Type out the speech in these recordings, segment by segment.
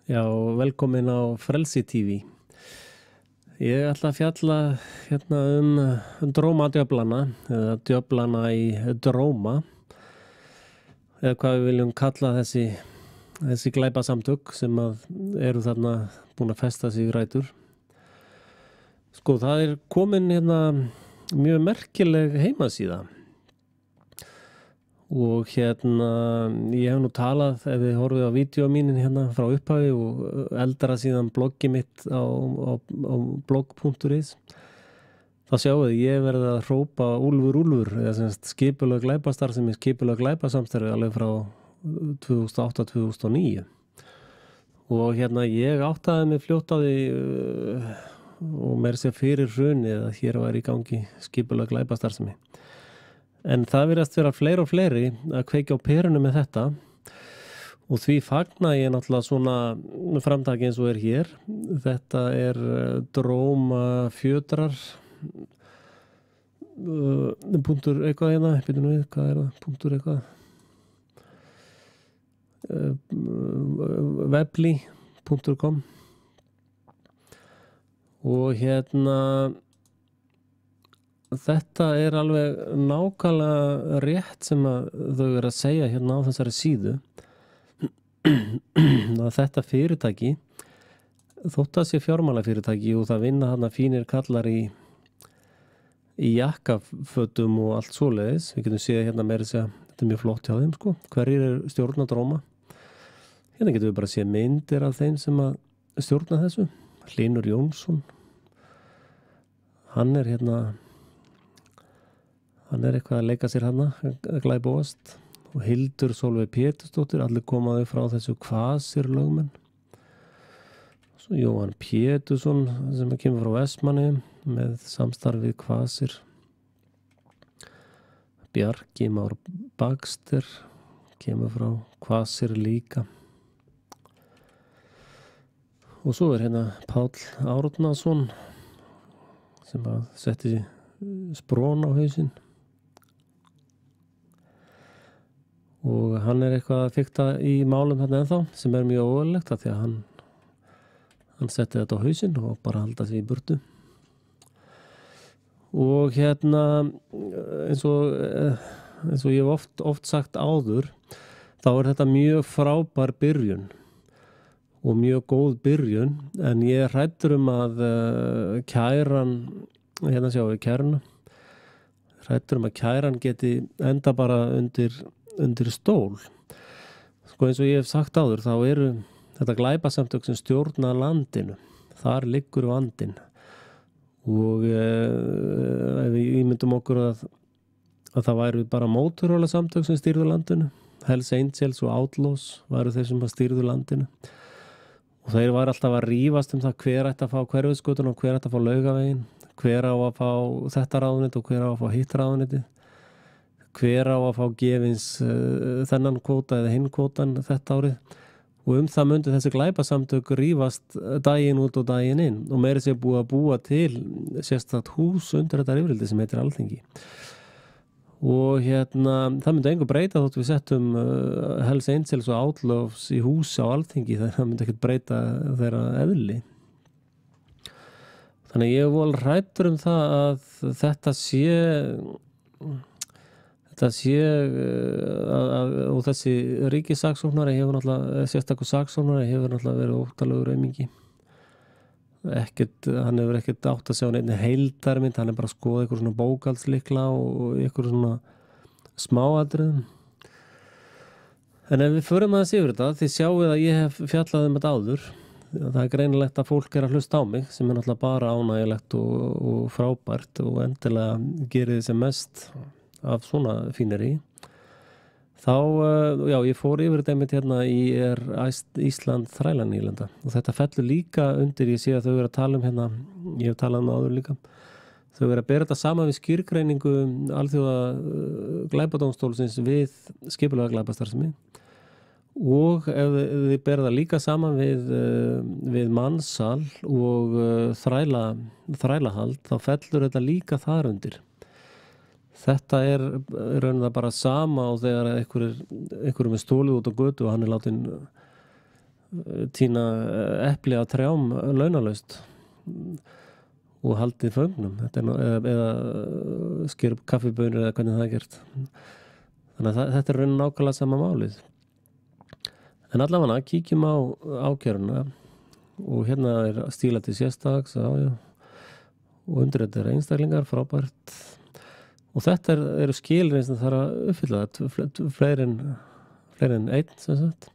Já, velkomin á Frelsi TV. Ég ætla að fjalla drómadjöflana eða djöflana í dróma eða hvað við viljum kalla þessi glæpasamtök sem eru þarna búin að festa sig í rætur. Sko, það er komin mjög merkileg heimasíða og ég hef nú talað, ef þið horfið á vídeo mínin frá upphafi og eldra síðan bloggi mitt á blog.is, þá sjáu þið, ég verið að hrópa úlfur, eða semst skipulag glæpastarfsemi, skipulag glæpasamstarfi alveg frá 2008-2009 og ég áttaði mig fljótt á því og meira sér fyrir hrunið að hér var í gangi skipulag glæpastarfsemi. En það virðast vera fleiri og fleiri að kveikja á perunum með þetta og því fagna ég náttúrulega svona framtaki eins og hér. Þetta er drómafjötrar punktur eitthvað byrjum við, hvað það? Punktur eitthvað webly.com og þetta er alveg nákvæmlega rétt sem að þau eru að segja á þessari síðu að þetta fyrirtæki, þótt að sé fjármálafyrirtæki og það vinna fínir kallar í jakkafötum og allt svoleiðis. Við getum séð meira segja, þetta er mjög flott hjá þeim sko. Hverjir er stjórna dróma? Getum við bara séð myndir af þeim sem að stjórna þessu. Hlynur Jónsson, hann er eitthvað að leika sér að glæbóast og Hildur Sólveig Pétursdóttir, allir komaðu frá þessu Kvasir lögmenn. Svo Jóhann Pétursson sem kemur frá Vestmannaeyjum með samstarfið Kvasir. Bjarki Már Bagster kemur frá Kvasir líka. Og svo er Páll Árnason sem að setti sprón á hausinn. Og hann er eitthvað að fikta í málum ennþá sem er mjög óeðlilegt af því að hann setti þetta á hausinn og bara halda sig í burtu. Og eins og ég hef oft sagt áður, þá er þetta mjög frábær byrjun og mjög góð byrjun, en ég er hræddur að kæran, sjáum við kæruna, hræddur að kæran geti enda bara undir stól. Sko eins og ég hef sagt áður, þá eru þetta glæpasamtök sem stjórna landinu. Þar liggur vandinn. Og ef við ímyndum okkur að það væru bara mótorhjólasamtök sem stýrðu landinu, Hells Angels og Outlaws væru þeir sem stýrðu landinu. Og þeir væru alltaf að rífast það hver ætti að fá Hverfisgötuna og hver ætti að fá Laugaveginn, hver á að fá þetta ráðuneyti og hver á að fá hitt ráðuneyti. Hver á að fá gefins þennan kvóta eða hinn kvótan þetta árið og það myndi þessi glæpasamtök rífast daginn út og daginn inn og meira sér búið að búa til sérstakt hús undir þetta rifrildi sem heitir Alþingi og það myndi engu breyta þótt við settum Hells Angels og Outlaws í hús á Alþingi, það myndi ekkert breyta þeirra eðli. Þannig ég er vol hræddur það að þetta sé og þessi ríkissaksóknari hefur náttúrulega, sérstakur saksóknari hefur náttúrulega verið óttalegur aumingi. Hann hefur ekkert átt að sjá neinni heildarmynd, hann er bara að skoða eitthvað svona bókhaldslykla og eitthvað svona smáatriðum. En ef við förum aðeins yfir þetta, þið sjáum að ég hef fjallað þetta áður. Það er greinilegt að fólk er að hlusta á mig sem er náttúrulega bara ánægilegt og frábært og endilega gerir þið sem mest af svona fíneri. Þá, ég fór yfir þetta einmitt í Ísland þrælanýlenda og þetta fellur líka undir, ég sé að þau eru að tala ég hef talað áður líka, þau eru að bera þetta saman við skýrgreiningu alþjóða glæpadómstólsins við skipulega glæpastarfsemi og ef þið bera það líka saman við mansal og þrælahald, þá fellur þetta líka þar undir. Þetta er raunin það bara sama og þegar einhverjum er stólið út á götu og hann er látinn tína epli á trjám launalaust og haldið föngnum eða skera upp kaffibönur eða hvernig það er gert. Þannig að þetta raunin nákvæmlega sama málið. En allavega kíkjum á ákjöruna og hérna stíla til sérstaks, já. Og undir þetta einstaklingar, frábært. Og þetta eru skilyrðin sem þarf að uppfylla fleiri en einn sem sagt.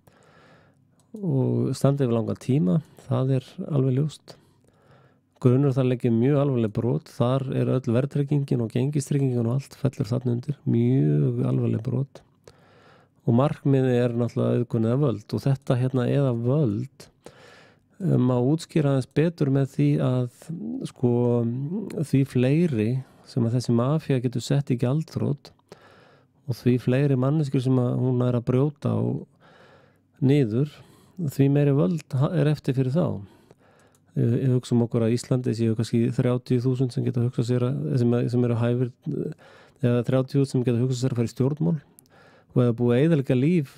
Og standið yfir langan tíma, það alveg ljóst. Grunnur þar leggja mjög alvarleg brot, þar öll verðtryggingin og gengistryggingin og allt fellur þarna undir, mjög alvarleg brot. Og markmiðið náttúrulega auðgunnið af völd og þetta hérna eða völd má útskýra aðeins betur með því að sko því fleiri sem að þessi mafía getur sett í gjaldþrot og því fleiri manneskjur sem að hún að brjóta á niður, því meiri völd eftir fyrir þá. Ég hugsa okkur að Íslandi séu kannski 30.000 sem geta hugsað sér sem eru hæfir eða 30.000 sem geta hugsað sér að fara í stjórnmál og eða búið að eyðileggja líf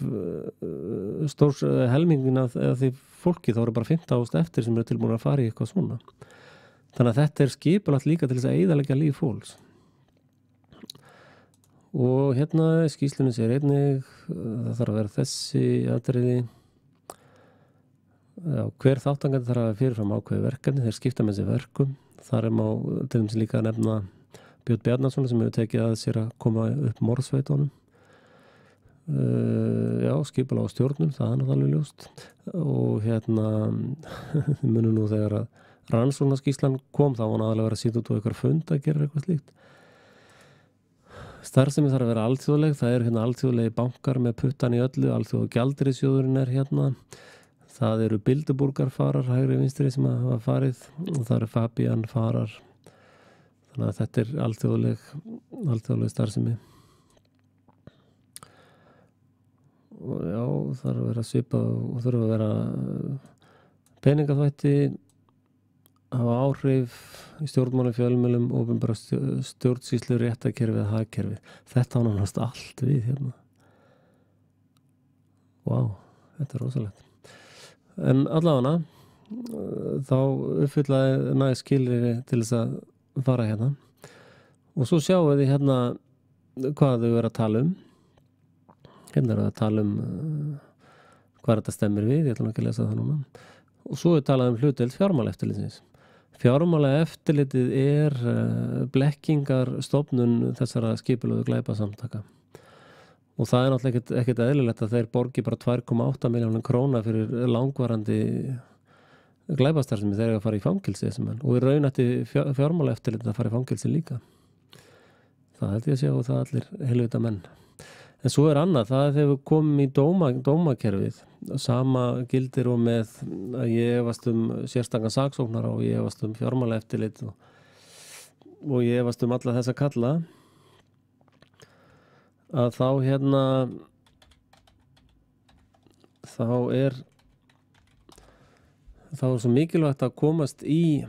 stórs helmingin af því fólki, þá eru bara 15.000 eftir sem eru tilbúin að fara í eitthvað svona. Þannig að þetta skipulagt líka til þess að eyðileggja líf fólks. Og hérna skýrslunni segir einnig það þarf að vera þessi atriði. Já, hver þátttakandi þarf að fyrirfram ákveði verkefni, þeir skipta með sér verkum. Þar má til dæmis líka að nefna Björn Bjarnason sem hefur tekið að sér að koma upp morðsveitunum. Já, skipulag á stjórnum, það náttúrulega alveg ljóst. Og hérna munum nú þegar að rannsóknarskýrslan kom, þá var hann aðalega verið að sýta út á einhver fund að gera eitthvað slíkt. Starfsemi þarf að vera alþjóðleg, það hérna alþjóðlegi bankar með puttan í öllu, alþjóða gjaldeyrisjóðurinn hérna. Það eru Bilderburgar-farar, hægri vinstri sem hafa farið og það eru Fabian farar. Þannig að þetta alþjóðleg starfsemi. Og já, þarf að vera svipað og þurfa að vera peningaþvætti, hafa áhrif í stjórnmálum, fjölmiðlum, opinbera stjórnsýslu, réttarkerfið, hagkerfið. Þetta á nánast allt við hérna. Vá, þetta rosalegt. En allavega þá uppfyllaði næst skilyrði til þess að fara hérna. Og svo sjáum við hérna hvað þau vera að tala um. Hérna að tala hvað þetta stemmir við, ég ætla ekki að lesa það núna. Og svo talað hlutdeild fjármálaeftirlitsins. Fjármálaeftirlitið blekkingarstofnun þessara skipulögðu glæpasamtaka. Og það náttúrulega ekkert eðlilegt að þeir borgi bara 2,8 milljónir króna fyrir langvarandi glæpastarfsemi þegar að fara í fangilsi og í raun ætti fjármálaeftirlitið að fara í fangilsi líka. Það held ég að sjá og það allir heilvita menn. En svo annað, það þegar við komum í dómakerfið, sama gildir og með að ég efast sérstakan saksóknara og ég efast fjármálaeftirlit og ég efast alla þessa kalla, að þá hérna, þá svo mikilvægt að komast í,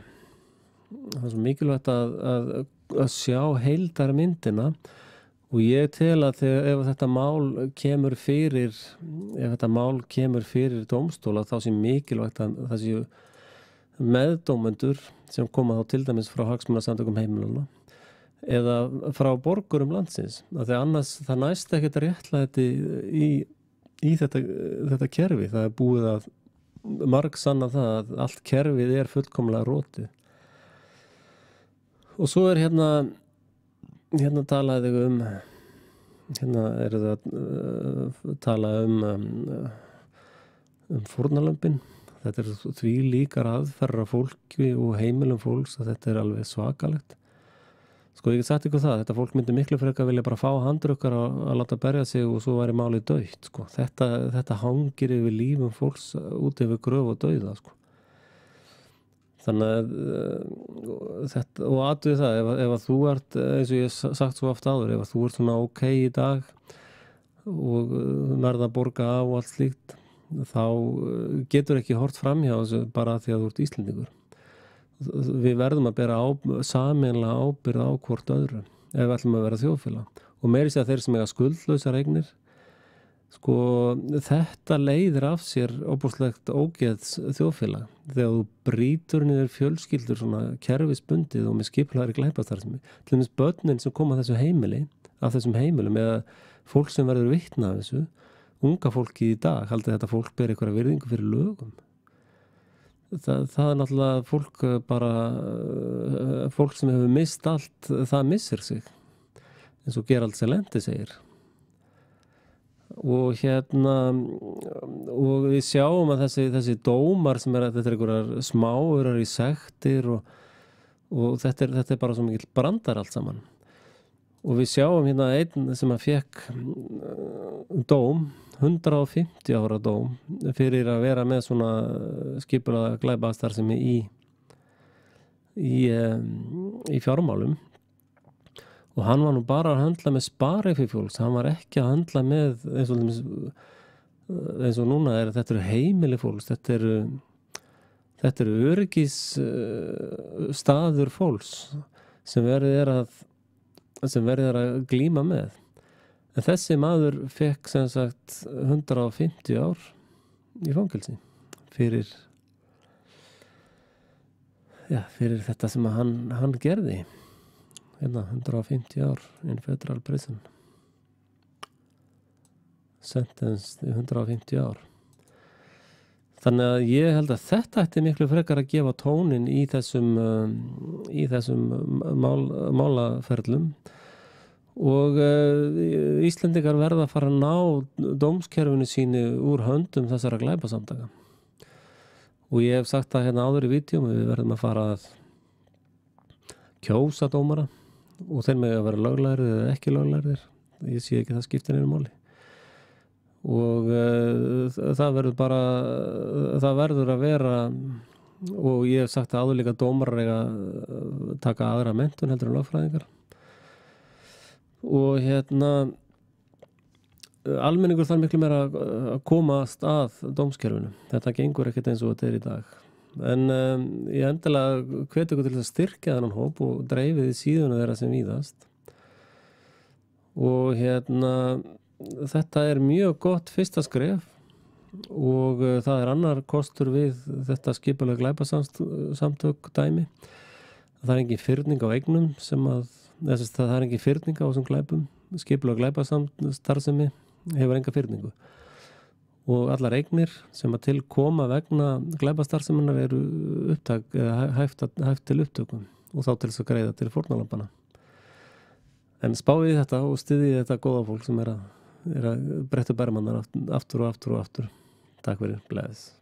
það svo mikilvægt að sjá heildarmyndina. Og ég tel að ef þetta mál kemur fyrir dómstóla þá sé mikilvægt að það séu meðdómendur sem koma þá til dæmis frá hagsmunasamtökum heimilana eða frá borgurum landsins. Því annars það næst ekkert réttlæti í þetta kerfi. Það búið að margsanna það að allt kerfið fullkomlega rotið. Og svo hérna talaði hérna þau að tala fórnarlömbin. Þetta því líkar aðferðar fólki og heimilum fólks að þetta alveg svakalegt. Sko ég get sagt ykkur það, þetta fólk myndi miklu frekar vilja bara fá handrukkar að láta berja sig og svo væri málið dautt. Sko. Þetta hangir yfir lífum fólks út yfir gröf og dauða. Sko. Þannig að þetta, og aðtöðu það, ef þú ert, eins og ég sagt svo oft áður, ef þú ert svona ok í dag og nærða að borga á og allt slíkt, þá getur ekki hort framhjá þessu bara því að þú ert Íslendingur. Við verðum að bera sameiginlega ábyrgð á hvort öðru ef við ætlum að vera þjóðfélag. Og meira sér að þeir sem eiga skuldlausar eignir Sko, þetta leiðir af sér óbúslegt ógeðs þjóðfélag þegar þú brýtur niður fjölskyldur svona kerfisbundið og með skipulagðri glæpastarfsemi. Til dæmis börnin sem koma af þessum heimilum eða fólk sem verður vitni af þessu, unga fólki í dag, haldið þetta fólk ber einhverja virðingu fyrir lögum. Það er náttúrulega fólk sem hefur mist allt, það missir sig, eins og Gerald Celente segir. Og og við sjáum að þessi dómar sem þetta er einhverjar smáurar í sektir og þetta er bara svo mikill brandar allt saman. Og við sjáum einn sem að fékk dóm, 150 ára dóm fyrir að vera með svona skipulagða glæpastarfsemi í fjármálum. Og hann var nú bara að höndla með sparifé fólks, hann var ekki að höndla með eins og núna þetta eru heimili fólks, þetta eru öryggis staður fólks sem verið að glíma með. En þessi maður fekk sem sagt 150 ár í fangelsi fyrir þetta sem hann gerði. 150 ár in federal prison. Sentenced í 150 ár. Þannig að ég held að þetta ætti miklu frekar að gefa tónin í þessum málaferlum og Íslendingar verða að fara að ná dómskerfinu sínu úr höndum þessara glæpasamtaka. Og ég hef sagt það áður í vídeóm að við verðum að fara að kjósa dómara og þeir mega að vera löglærðir eða ekki löglærðir. Ég sé ekki það skiptir neinu máli. Og það verður að vera, og ég hef sagt að áður líka dómarar eiga að taka aðra menntun heldur en lögfræðingar. Og almenningur þarf miklu meira að komast að dómskerfinu. Þetta gengur ekkert eins og þetta er í dag. En ég endilega hvet ykkur til að styrkja þennan hóp og dreifið í síðuna þeirra sem víðast. Og þetta er mjög gott fyrsta skref og það er annar kostur við þetta skipulega glæpasamtök dæmi. Það er engin fyrning á eignum það er engin fyrning á þessum glæpum. Skipulega glæpastarfsemi hefur enga fyrningu. Og allar eignir sem að til koma vegna glæpastarfseminnar eru hæft til upptökum og þá til þess að greiða til fórnarlambana. En spáið þetta og styðið þetta góða fólk sem er að bretta bermannar aftur og aftur og aftur. Takk fyrir, bless.